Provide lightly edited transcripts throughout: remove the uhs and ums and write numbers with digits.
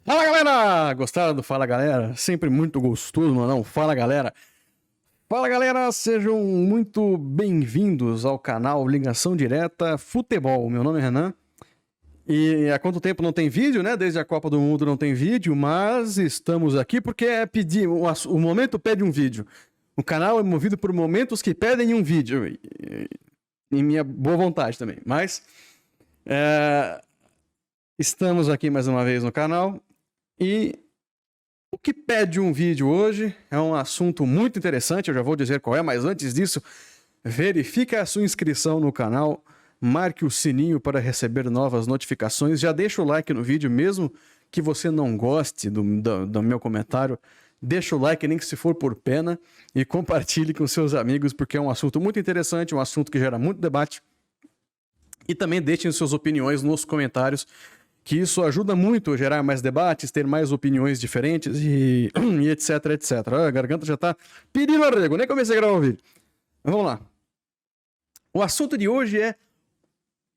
Fala galera! Gostaram do Fala Galera? Sempre muito gostoso, não? Fala galera! Fala galera, sejam muito bem-vindos ao canal Ligação Direta Futebol. Meu nome é Renan e há quanto tempo não tem vídeo, né? Desde a Copa do Mundo não tem vídeo, mas estamos aqui porque o momento pede um vídeo. O canal é movido por momentos que pedem um vídeo. Em minha boa vontade também, mas estamos aqui mais uma vez no canal. E o que pede um vídeo hoje é um assunto muito interessante, eu já vou dizer qual é, mas antes disso, verifique a sua inscrição no canal, marque o sininho para receber novas notificações, já deixa o like no vídeo, mesmo que você não goste do meu comentário, deixa o like, nem que se for por pena, e compartilhe com seus amigos, porque é um assunto muito interessante, um assunto que gera muito debate, e também deixem suas opiniões nos comentários, que isso ajuda muito a gerar mais debates, ter mais opiniões diferentes e etc, etc. A garganta já tá pedindo arrego, nem comecei a gravar o vídeo. Vamos lá. O assunto de hoje é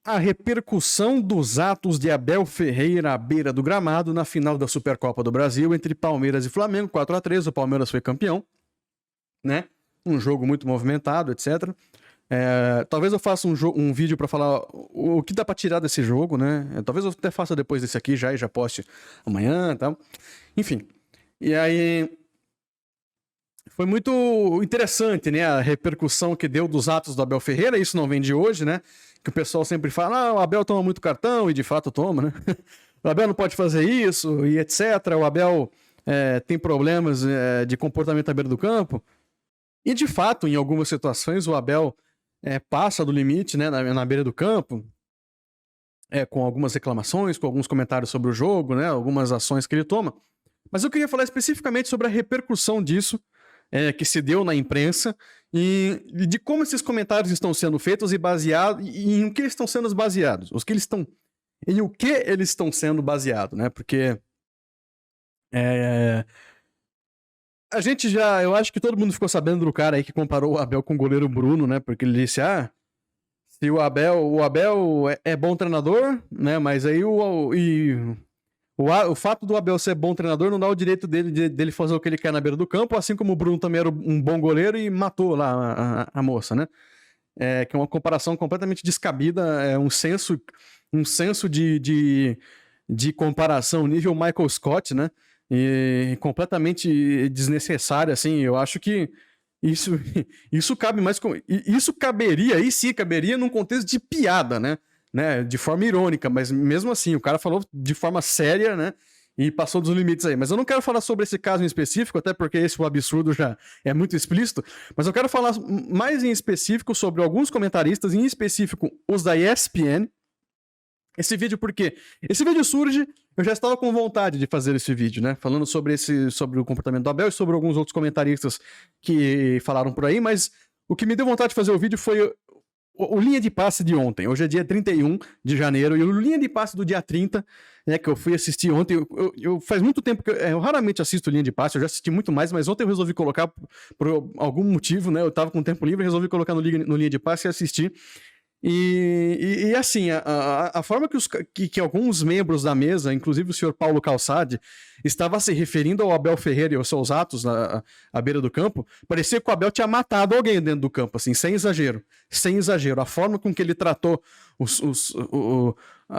a repercussão dos atos de Abel Ferreira à beira do gramado na final da Supercopa do Brasil entre Palmeiras e Flamengo, 4-3, o Palmeiras foi campeão, né? Um jogo muito movimentado, etc. Talvez eu faça um vídeo para falar o que dá para tirar desse jogo, né? Talvez eu até faça depois desse aqui já e já poste amanhã e tal. Enfim. E aí foi muito interessante, né? A repercussão que deu dos atos do Abel Ferreira. Isso não vem de hoje, né? Que o pessoal sempre fala, o Abel toma muito cartão, e de fato toma, né? O Abel não pode fazer isso, e etc. O Abel tem problemas de comportamento à beira do campo. E de fato, em algumas situações, o Abel passa do limite, né, na beira do campo, com algumas reclamações, com alguns comentários sobre o jogo, né, algumas ações que ele toma. Mas eu queria falar especificamente sobre a repercussão disso, que se deu na imprensa, e de como esses comentários estão sendo feitos e em o que eles estão sendo baseados, em o que eles estão sendo baseados, né, porque a gente eu acho que todo mundo ficou sabendo do cara aí que comparou o Abel com o goleiro Bruno, né? Porque ele disse, se o Abel é bom treinador, né? Mas aí o fato do Abel ser bom treinador não dá o direito dele fazer o que ele quer na beira do campo, assim como o Bruno também era um bom goleiro e matou lá a moça, né? Que é uma comparação completamente descabida, um senso de comparação nível Michael Scott, né? E completamente desnecessário, assim. Eu acho que isso cabe mais. Isso caberia num contexto de piada, né? De forma irônica, mas mesmo assim, o cara falou de forma séria, né? E passou dos limites aí. Mas eu não quero falar sobre esse caso em específico, até porque esse absurdo já é muito explícito. Mas eu quero falar mais em específico sobre alguns comentaristas, em específico os da ESPN. Esse vídeo porque esse vídeo surge, eu já estava com vontade de fazer esse vídeo, né? Falando sobre o comportamento do Abel e sobre alguns outros comentaristas que falaram por aí, mas o que me deu vontade de fazer o vídeo foi o linha de passe de ontem. Hoje é dia 31 de janeiro e o linha de passe do dia 30, né, que eu fui assistir ontem. Eu faz muito tempo que eu raramente assisto linha de passe, eu já assisti muito mais, mas ontem eu resolvi colocar por algum motivo, né? Eu tava com tempo livre, resolvi colocar no linha de passe e assistir. E assim, a forma que alguns membros da mesa, inclusive o senhor Paulo Calçade, estava se referindo ao Abel Ferreira e aos seus atos à beira do campo, parecia que o Abel tinha matado alguém dentro do campo, assim, sem exagero. Sem exagero. A forma com que ele tratou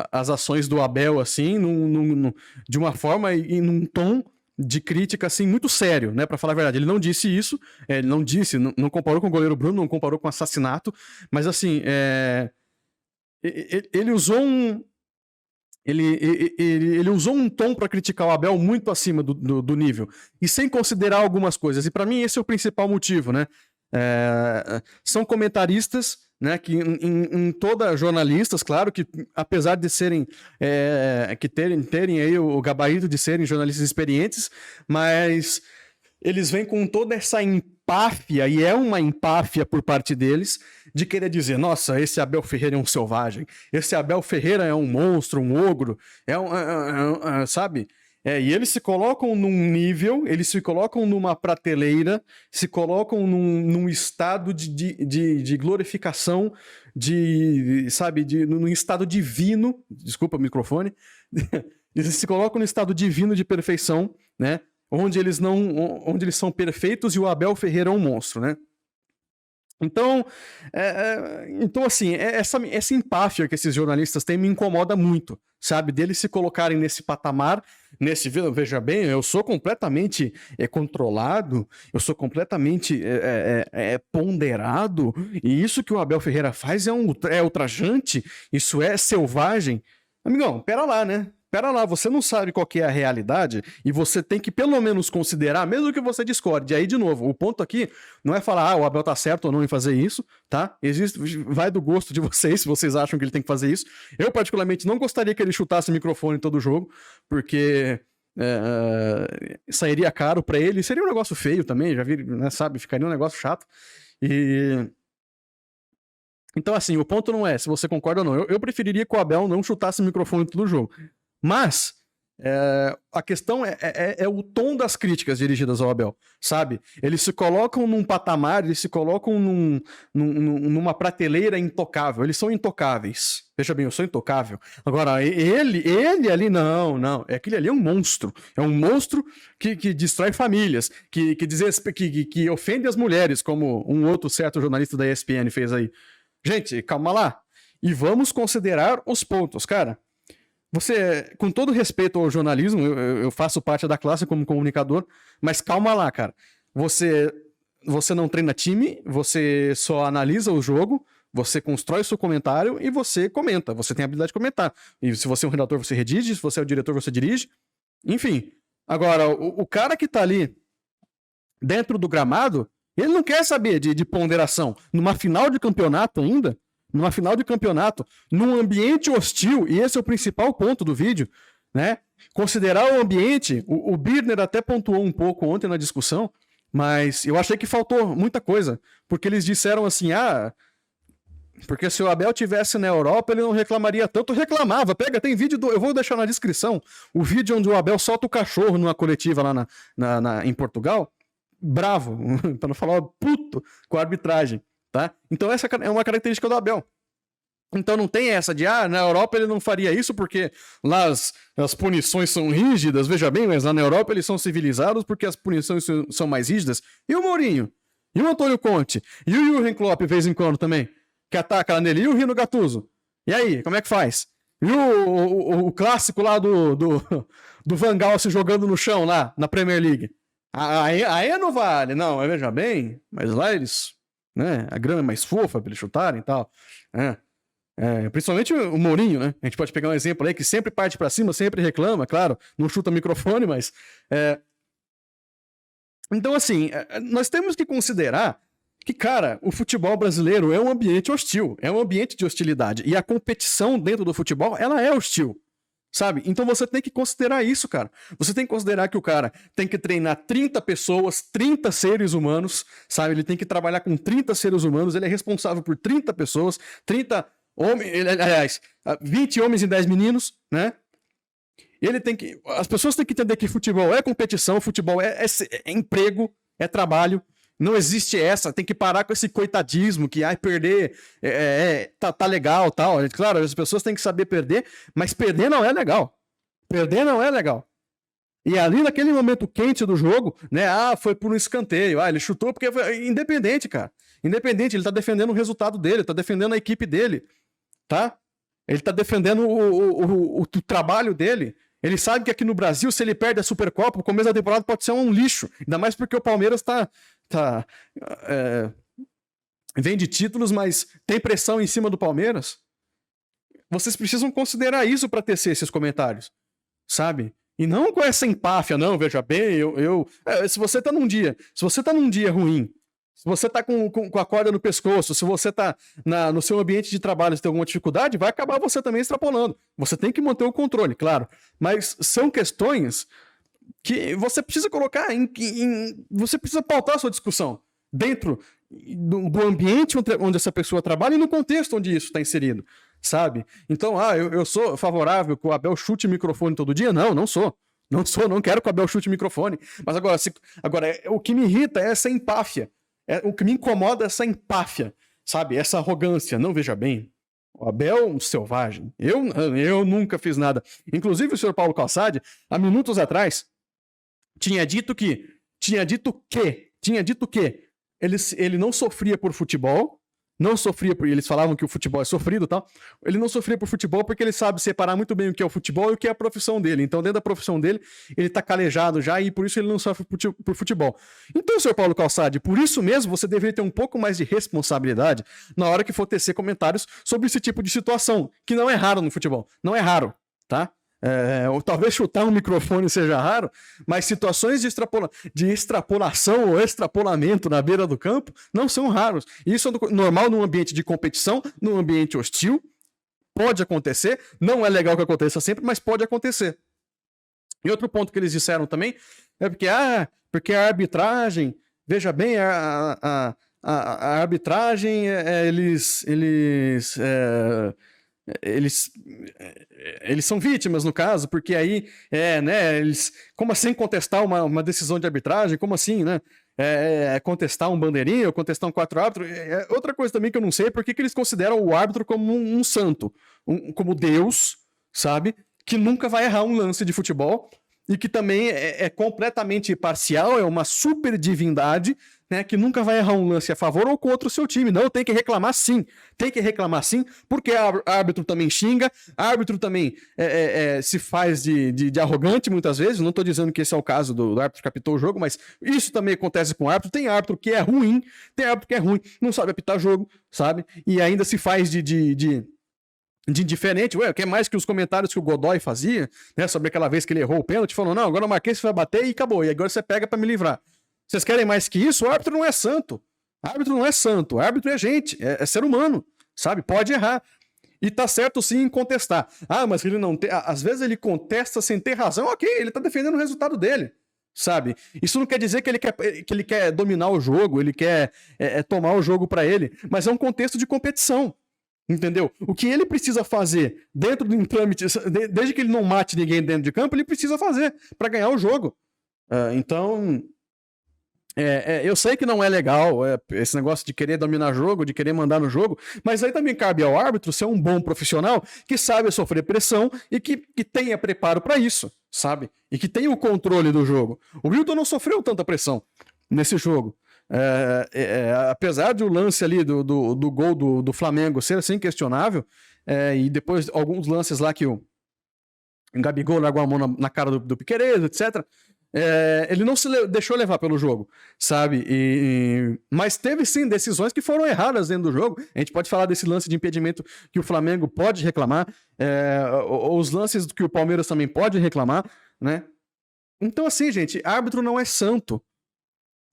as ações do Abel, assim, de uma forma e num tom de crítica, assim, muito sério, né, pra falar a verdade. Ele não disse isso, ele não comparou com o goleiro Bruno, não comparou com assassinato, mas assim, ele usou ele usou um tom para criticar o Abel muito acima do nível, e sem considerar algumas coisas, e para mim esse é o principal motivo, né, são comentaristas, né, que em toda jornalistas, claro, que apesar de serem que terem aí o gabarito de serem jornalistas experientes, mas eles vêm com toda essa empáfia, e é uma empáfia por parte deles, de querer dizer, nossa, esse Abel Ferreira é um selvagem, esse Abel Ferreira é um monstro, um ogro, sabe? E eles se colocam num nível, eles se colocam numa prateleira, se colocam num estado de glorificação, sabe, num estado divino, desculpa o microfone, Eles se colocam no estado divino de perfeição, né? Onde eles são perfeitos e o Abel Ferreira é um monstro, né? Então, assim, essa empáfia que esses jornalistas têm me incomoda muito, sabe? Deles se colocarem nesse patamar, veja bem, eu sou completamente controlado, eu sou completamente ponderado, e isso que o Abel Ferreira faz é ultrajante, isso é selvagem. Amigão, pera lá, né? Pera lá, você não sabe qual que é a realidade e você tem que pelo menos considerar, mesmo que você discorde. E aí, de novo, o ponto aqui não é falar, o Abel tá certo ou não em fazer isso, tá? Vai do gosto de vocês, se vocês acham que ele tem que fazer isso. Eu, particularmente, não gostaria que ele chutasse o microfone em todo jogo, porque sairia caro pra ele. Seria um negócio feio também, já vi, né, sabe? Ficaria um negócio chato. Então, assim, o ponto não é se você concorda ou não. Eu preferiria que o Abel não chutasse o microfone em todo jogo. Mas a questão é o tom das críticas dirigidas ao Abel, sabe? Eles se colocam num patamar, eles se colocam numa prateleira intocável. Eles são intocáveis. Veja bem, eu sou intocável. Agora, ele ali, não. Aquele ali é um monstro. É um monstro que destrói famílias, que ofende as mulheres, como um outro certo jornalista da ESPN fez aí. Gente, calma lá. E vamos considerar os pontos, cara. Você, com todo respeito ao jornalismo, eu faço parte da classe como comunicador, mas calma lá, cara. Você não treina time, você só analisa o jogo, você constrói seu comentário e você comenta. Você tem a habilidade de comentar. E se você é um redator, você redige. Se você é o diretor, você dirige. Enfim. Agora, o cara que tá ali dentro do gramado, ele não quer saber de ponderação. Numa final de campeonato ainda, num ambiente hostil, e esse é o principal ponto do vídeo, né? Considerar o ambiente, o Birner até pontuou um pouco ontem na discussão, mas eu achei que faltou muita coisa, porque eles disseram assim, porque se o Abel tivesse na Europa, ele não reclamaria tanto. Reclamava, tem vídeo, eu vou deixar na descrição, o vídeo onde o Abel solta o cachorro numa coletiva lá em Portugal, bravo, para não falar puto com a arbitragem. Tá? Então essa é uma característica do Abel. Então não tem essa de, na Europa ele não faria isso porque lá as punições são rígidas, veja bem, mas lá na Europa eles são civilizados porque as punições são mais rígidas. E o Mourinho? E o Antônio Conte? E o Jürgen Klopp, de vez em quando também, que ataca lá nele? E o Rino Gattuso? E aí, como é que faz? E o clássico lá do Van Gaal se jogando no chão lá, na Premier League? Aí não vale. Não, veja bem, mas lá eles... né? A grama é mais fofa para eles chutarem e tal. Principalmente o Mourinho, né? A gente pode pegar um exemplo aí que sempre parte para cima, sempre reclama, claro, não chuta microfone, mas... Então, assim, nós temos que considerar que, cara, o futebol brasileiro é um ambiente hostil, é um ambiente de hostilidade. E a competição dentro do futebol, ela é hostil. Sabe? Então você tem que considerar isso, cara. Você tem que considerar que o cara tem que treinar 30 pessoas, 30 seres humanos, sabe? Ele tem que trabalhar com 30 seres humanos, ele é responsável por 30 pessoas, 30 homens, aliás, 20 homens e 10 meninos, né? As pessoas têm que entender que futebol é competição, futebol é emprego, é trabalho. Não existe essa, tem que parar com esse coitadismo que perder tá legal, tal. Claro, as pessoas têm que saber perder, mas perder não é legal. Perder não é legal. E ali naquele momento quente do jogo, né? Foi por um escanteio. Ele chutou porque foi independente, cara. Independente, ele tá defendendo o resultado dele, tá defendendo a equipe dele, tá? Ele tá defendendo o trabalho dele. Ele sabe que aqui no Brasil, se ele perde a Supercopa, o começo da temporada pode ser um lixo. Ainda mais porque o Palmeiras vem de títulos, mas tem pressão em cima do Palmeiras. Vocês precisam considerar isso para tecer esses comentários, sabe? E não com essa empáfia, não, veja bem, se você tá num dia ruim, se você tá com a corda no pescoço, se você tá no seu ambiente de trabalho, se tem alguma dificuldade, vai acabar você também extrapolando. Você tem que manter o controle, claro. Mas são questões que você precisa colocar você precisa pautar a sua discussão dentro do ambiente onde essa pessoa trabalha e no contexto onde isso está inserido, sabe? Então, eu sou favorável que o Abel chute microfone todo dia? Não sou. Não quero que o Abel chute microfone. Mas agora o que me irrita é essa empáfia. O que me incomoda é essa empáfia, sabe? Essa arrogância. Não, veja bem. O Abel, um selvagem. Eu nunca fiz nada. Inclusive, o senhor Paulo Calçade, há minutos atrás, tinha dito que ele não sofria por futebol, eles falavam que o futebol é sofrido e tal, ele não sofria por futebol porque ele sabe separar muito bem o que é o futebol e o que é a profissão dele. Então, dentro da profissão dele, ele tá calejado já e por isso ele não sofre por futebol. Então, senhor Paulo Calçade, por isso mesmo você deveria ter um pouco mais de responsabilidade na hora que for tecer comentários sobre esse tipo de situação, que não é raro no futebol, não é raro, tá? Ou talvez chutar um microfone seja raro, mas situações de extrapolação ou extrapolamento na beira do campo não são raros. Isso é normal num ambiente de competição, num ambiente hostil. Pode acontecer, não é legal que aconteça sempre, mas pode acontecer. E outro ponto que eles disseram também é porque a arbitragem, veja bem, a arbitragem, eles são vítimas, no caso, porque aí, como assim contestar uma decisão de arbitragem? Como assim, né? Contestar um bandeirinha ou contestar um 4-árbitro? Outra coisa também que eu não sei é por que eles consideram o árbitro como um santo, como Deus, sabe? Que nunca vai errar um lance de futebol e que também é completamente parcial, é uma super divindade, né, que nunca vai errar um lance a favor ou contra o seu time. Não, tem que reclamar sim, porque árbitro também xinga, árbitro também se faz de arrogante muitas vezes. Não estou dizendo que esse é o caso do árbitro que apitou o jogo, mas isso também acontece com o árbitro. Tem árbitro que é ruim, não sabe apitar jogo, sabe? E ainda se faz de indiferente, que é mais que os comentários que o Godoy fazia, né, sobre aquela vez que ele errou o pênalti, falou, não, agora eu marquei, você vai bater e acabou, e agora você pega pra me livrar. Vocês querem mais que isso? O árbitro não é santo, o árbitro é gente, é ser humano, sabe? Pode errar. E tá certo sim em contestar. Mas ele não tem, às vezes ele contesta sem ter razão, ok, ele tá defendendo o resultado dele, sabe? Isso não quer dizer que ele quer dominar o jogo, ele quer tomar o jogo pra ele, mas é um contexto de competição. Entendeu? O que ele precisa fazer dentro do trâmite, desde que ele não mate ninguém dentro de campo, ele precisa fazer para ganhar o jogo. Então, eu sei que não é legal esse negócio de querer dominar jogo, de querer mandar no jogo, mas aí também cabe ao árbitro ser um bom profissional que sabe sofrer pressão e que tenha preparo para isso, sabe? E que tenha o controle do jogo. O Wilton não sofreu tanta pressão nesse jogo. Apesar de o lance ali do gol do Flamengo ser assim questionável, e depois alguns lances lá que o Gabigol largou a mão na cara do Piquerez, etc., ele não se deixou levar pelo jogo, sabe? Mas teve sim decisões que foram erradas dentro do jogo. A gente pode falar desse lance de impedimento que o Flamengo pode reclamar, os lances que o Palmeiras também pode reclamar, né? Então assim, gente, árbitro não é santo.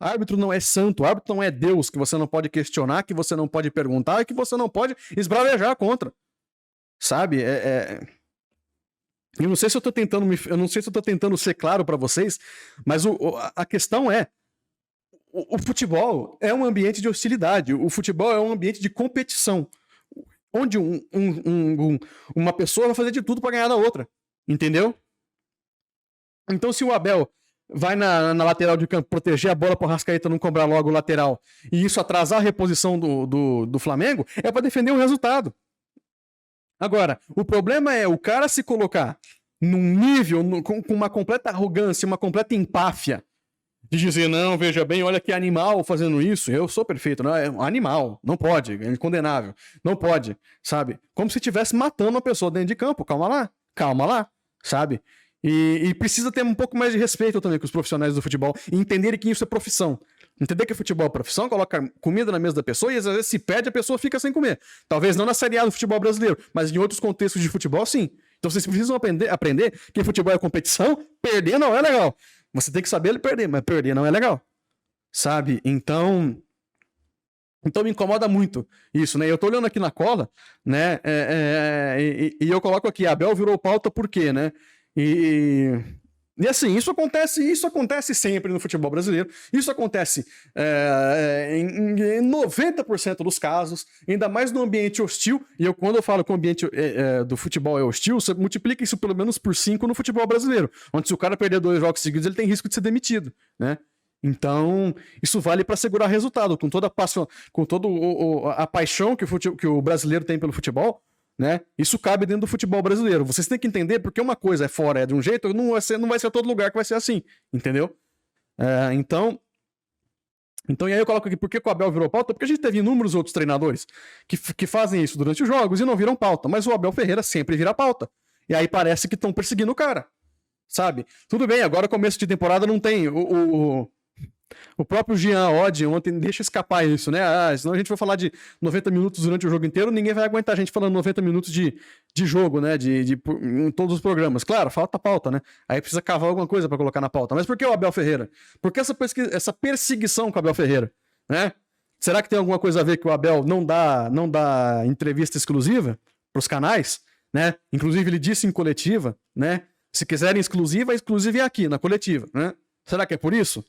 Árbitro não é Deus, que você não pode questionar, que você não pode perguntar e que você não pode esbravejar contra. Sabe? Eu não sei se eu tô tentando ser claro para vocês, mas a questão o futebol é um ambiente de hostilidade, o futebol é um ambiente de competição, onde uma pessoa vai fazer de tudo para ganhar da outra, entendeu? Então se o Abel vai na lateral de campo proteger a bola para o Arrascaeta não cobrar logo o lateral e isso atrasar a reposição do Flamengo, é para defender o resultado. Agora, o problema é o cara se colocar num nível, com uma completa arrogância, uma completa empáfia, de dizer, não, veja bem, olha que animal fazendo isso, eu sou perfeito, não, é um animal, não pode, é incondenável, não pode, sabe? Como se estivesse matando uma pessoa dentro de campo, calma lá, sabe? E precisa ter um pouco mais de respeito também com os profissionais do futebol e entenderem que isso é profissão. Entender que futebol é profissão, coloca comida na mesa da pessoa e às vezes se perde, a pessoa fica sem comer. Talvez não na Série A do futebol brasileiro, mas em outros contextos de futebol, sim. Então vocês precisam aprender que futebol é competição, perder não é legal. Você tem que saber perder, mas perder não é legal. Sabe? Então me incomoda muito isso, né? Eu tô olhando aqui na cola, né? E eu coloco aqui, Abel virou pauta por quê, né? E assim, isso acontece sempre no futebol brasileiro, isso acontece em 90% dos casos, ainda mais no ambiente hostil, e quando eu falo que o ambiente do futebol é hostil, você multiplica isso pelo menos por 5 no futebol brasileiro, onde se o cara perder 2 jogos seguidos, ele tem risco de ser demitido, né? Então, isso vale para segurar resultado, com toda a paixão que o brasileiro tem pelo futebol. né? Isso cabe dentro do futebol brasileiro. Vocês têm que entender porque uma coisa é fora, é de um jeito, não vai ser todo lugar que vai ser assim, entendeu? Então, e aí eu coloco aqui, por que o Abel virou pauta? Porque a gente teve inúmeros outros treinadores que fazem isso durante os jogos e não viram pauta, mas o Abel Ferreira sempre vira pauta. E aí parece que estão perseguindo o cara, sabe? Tudo bem, agora começo de temporada não tem o próprio Jean Oddi ontem deixa escapar isso, né? Senão a gente vai falar de 90 minutos durante o jogo inteiro, ninguém vai aguentar a gente falando 90 minutos de jogo, né? Em todos os programas. Claro, falta pauta, né? Aí precisa cavar alguma coisa para colocar na pauta. Mas por que o Abel Ferreira? Por que essa perseguição com o Abel Ferreira? Né? Será que tem alguma coisa a ver que o Abel não dá entrevista exclusiva para os canais? Né? Inclusive ele disse em coletiva, né? Se quiserem exclusiva, a exclusiva é aqui, na coletiva, né? Será que é por isso?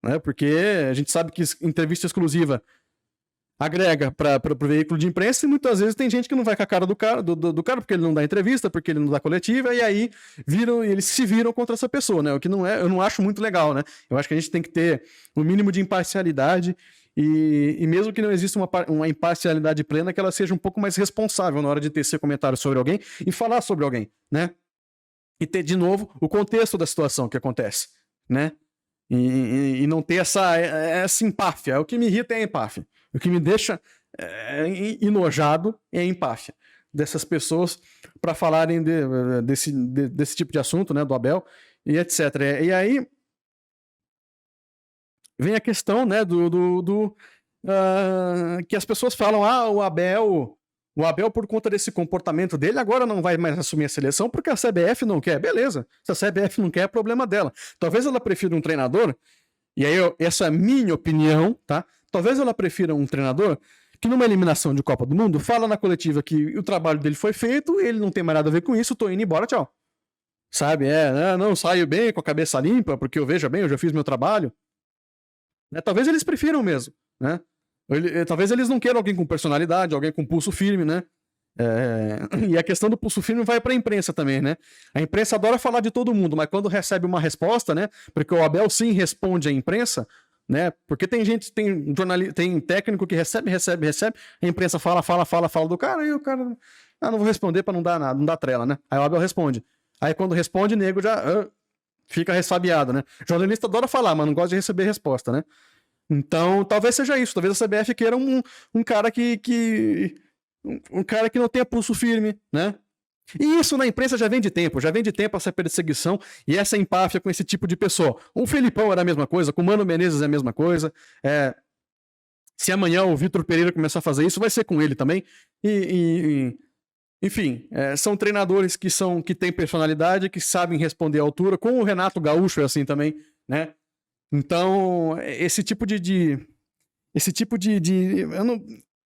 Né? Porque a gente sabe que entrevista exclusiva agrega para o veículo de imprensa e muitas vezes tem gente que não vai com a cara do cara porque ele não dá entrevista, porque ele não dá coletiva, e aí eles se viram contra essa pessoa, né? O que não é, eu não acho muito legal, né? Eu acho que a gente tem que ter o mínimo de imparcialidade e mesmo que não exista uma imparcialidade plena, que ela seja um pouco mais responsável na hora de tecer comentários sobre alguém e falar sobre alguém, né? E ter, de novo, o contexto da situação que acontece, né? E não ter essa empáfia. O que me irrita é a empáfia. O que me deixa enojado é a empáfia dessas pessoas para falarem desse tipo de assunto, né, do Abel e etc. E aí vem a questão, né, que as pessoas falam, o Abel, por conta desse comportamento dele, agora não vai mais assumir a seleção porque a CBF não quer. Beleza, se a CBF não quer, é problema dela. Talvez ela prefira um treinador, e aí essa é a minha opinião, tá? Talvez ela prefira um treinador que numa eliminação de Copa do Mundo fala na coletiva que o trabalho dele foi feito, ele não tem mais nada a ver com isso, tô indo embora, tchau. Sabe, não, saio bem, com a cabeça limpa, porque eu veja bem, eu já fiz meu trabalho. Né? Talvez eles prefiram mesmo, né? Talvez eles não queiram alguém com personalidade, alguém com pulso firme, né? E a questão do pulso firme vai para a imprensa também, né? A imprensa adora falar de todo mundo, mas quando recebe uma resposta, né? Porque o Abel sim responde à imprensa, né? Porque tem técnico que recebe, a imprensa fala do cara, e o cara, não vou responder para não dar nada, não dá trela, né? Aí o Abel responde. Aí quando responde, o nego já fica ressabiado, né? Jornalista adora falar, mas não gosta de receber resposta, né? Então, talvez seja isso. Talvez a CBF queira um cara um cara que não tenha pulso firme, né? E isso na imprensa já vem de tempo essa perseguição e essa empáfia com esse tipo de pessoa. O Felipão era a mesma coisa, com o Mano Menezes é a mesma coisa. Se amanhã o Vitor Pereira começar a fazer isso, vai ser com ele também. Enfim, são treinadores que têm personalidade, que sabem responder à altura. Com o Renato Gaúcho é assim também, né? Então, esse tipo de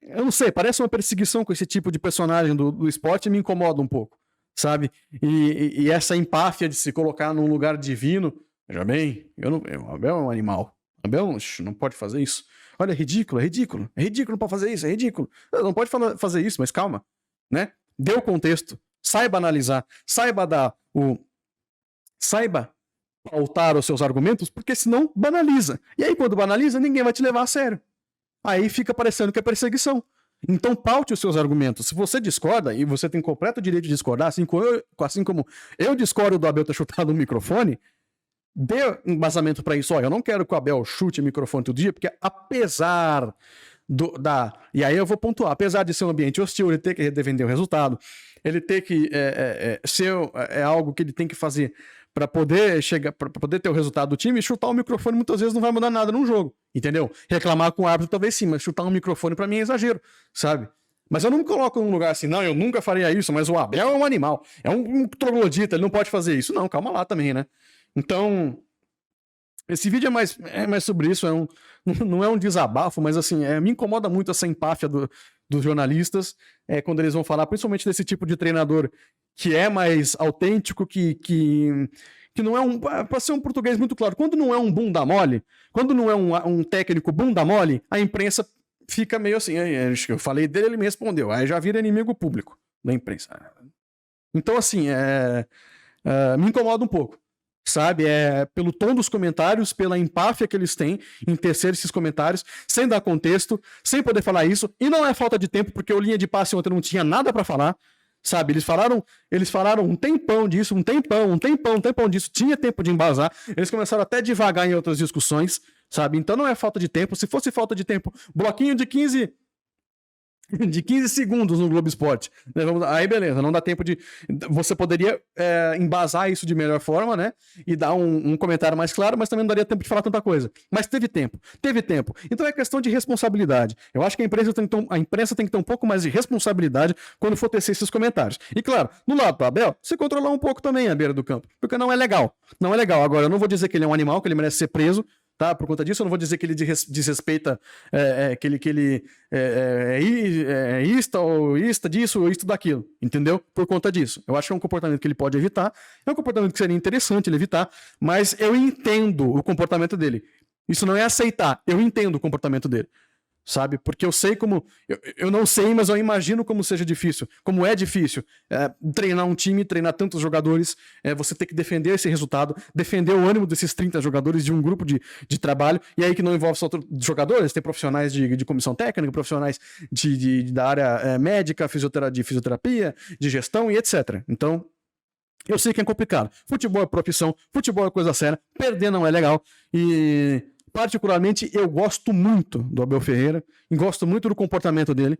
eu não sei, parece uma perseguição com esse tipo de personagem do esporte e me incomoda um pouco, sabe? E essa empáfia de se colocar num lugar divino, veja bem, o Abel é um animal. O Abel não pode fazer isso. Olha, é ridículo, não pode fazer isso, é ridículo. Não pode fazer isso, mas calma, né? Dê o contexto, saiba analisar, saiba pautar os seus argumentos, porque senão banaliza. E aí, quando banaliza, ninguém vai te levar a sério. Aí fica parecendo que é perseguição. Então, paute os seus argumentos. Se você discorda, e você tem completo direito de discordar, assim como eu discordo do Abel ter chutado um microfone, dê embasamento para isso. Olha, eu não quero que o Abel chute o microfone todo dia, porque apesar e aí eu vou pontuar, apesar de ser um ambiente hostil, ele ter que defender o resultado, ele ter que ser algo que ele tem que fazer para poder ter o resultado do time, chutar o microfone muitas vezes não vai mudar nada num jogo, entendeu? Reclamar com o árbitro talvez sim, mas chutar um microfone para mim é exagero, sabe? Mas eu não me coloco num lugar assim, não, eu nunca faria isso, mas o Abel é um animal, é um troglodita, ele não pode fazer isso. Não, calma lá também, né? Então, esse vídeo é mais sobre isso, não é um desabafo, mas assim, me incomoda muito essa empáfia dos jornalistas, quando eles vão falar, principalmente desse tipo de treinador que é mais autêntico, que não é para ser um português muito claro, quando não é um bunda mole, quando não é um técnico bunda mole, a imprensa fica meio assim, eu falei dele, ele me respondeu, aí já vira inimigo público da imprensa. Então assim, me incomoda um pouco, sabe? Pelo tom dos comentários, pela empáfia que eles têm em tecer esses comentários, sem dar contexto, sem poder falar isso. E não é falta de tempo, porque o Linha de Passe ontem não tinha nada para falar, sabe? Eles falaram um tempão disso, um tempão disso, tinha tempo de embasar. Eles começaram até devagar em outras discussões, sabe? Então não é falta de tempo. Se fosse falta de tempo, bloquinho de 15 segundos no Globo Esporte. Aí beleza, não dá tempo de... Você poderia embasar isso de melhor forma, né? E dar um comentário mais claro, mas também não daria tempo de falar tanta coisa. Mas teve tempo. Então é questão de responsabilidade. Eu acho que a imprensa tem que ter um pouco mais de responsabilidade quando for tecer esses comentários. E claro, no lado do Abel, você controlar um pouco também a beira do campo. Porque não é legal. Não é legal. Agora, eu não vou dizer que ele é um animal, que ele merece ser preso, tá? Por conta disso, eu não vou dizer que ele desrespeita, que ele é ista ou ista disso ou isto daquilo, entendeu? Por conta disso. Eu acho que é um comportamento que ele pode evitar, é um comportamento que seria interessante ele evitar, mas eu entendo o comportamento dele. Isso não é aceitar, eu entendo o comportamento dele. Sabe? Porque eu sei como... Eu não sei, mas eu imagino como seja difícil. Como é difícil treinar um time, treinar tantos jogadores, você ter que defender esse resultado, defender o ânimo desses 30 jogadores de um grupo de trabalho, e aí que não envolve só jogadores, tem profissionais de comissão técnica, profissionais da área médica, de fisioterapia, de gestão e etc. Então, eu sei que é complicado. Futebol é profissão, futebol é coisa séria, perder não é legal, e... Particularmente, eu gosto muito do Abel Ferreira, e gosto muito do comportamento dele,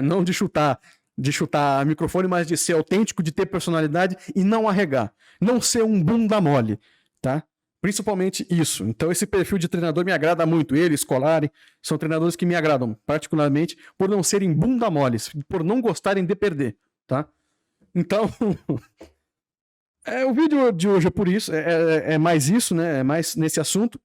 não de chutar microfone, mas de ser autêntico, de ter personalidade e não arregar, não ser um bunda mole, tá? Principalmente isso. Então esse perfil de treinador me agrada muito. Ele, Scolari, são treinadores que me agradam, particularmente por não serem bunda moles, por não gostarem de perder, tá? Então, o vídeo de hoje é por isso, é mais isso, né? É mais nesse assunto.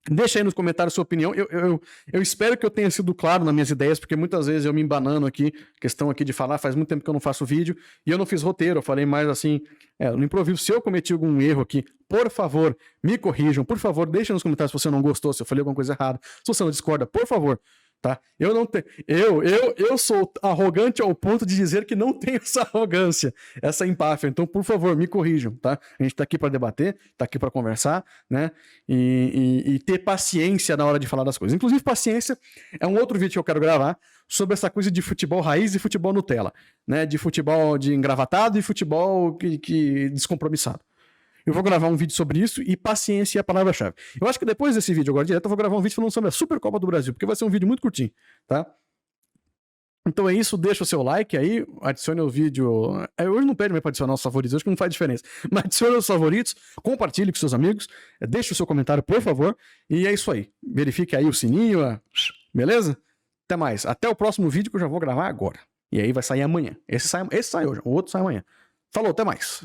Deixa aí nos comentários a sua opinião. Eu espero que eu tenha sido claro nas minhas ideias, porque muitas vezes eu me embanando aqui, questão aqui de falar, faz muito tempo que eu não faço vídeo, e eu não fiz roteiro, eu falei mais assim, no improviso. Se eu cometi algum erro aqui, por favor, me corrijam, por favor, deixa nos comentários se você não gostou, se eu falei alguma coisa errada, se você não discorda, por favor, tá? Eu sou arrogante ao ponto de dizer que não tenho essa arrogância, essa empáfia. Então, por favor, me corrijam, tá? A gente tá aqui para debater, tá aqui para conversar, né? E ter paciência na hora de falar das coisas. Inclusive, paciência é um outro vídeo que eu quero gravar sobre essa coisa de futebol raiz e futebol Nutella, né? De futebol de engravatado e futebol que descompromissado. Eu vou gravar um vídeo sobre isso e paciência é a palavra-chave. Eu acho que depois desse vídeo agora direto eu vou gravar um vídeo falando sobre a Supercopa do Brasil, porque vai ser um vídeo muito curtinho, tá? Então é isso, deixa o seu like aí, adicione o vídeo... Hoje não pede mais para adicionar os favoritos, acho que não faz diferença. Mas adicione os favoritos, compartilhe com seus amigos, deixe o seu comentário, por favor, e é isso aí. Verifique aí o sininho, beleza? Até mais. Até o próximo vídeo que eu já vou gravar agora. E aí vai sair amanhã. Esse sai hoje, o outro sai amanhã. Falou, até mais.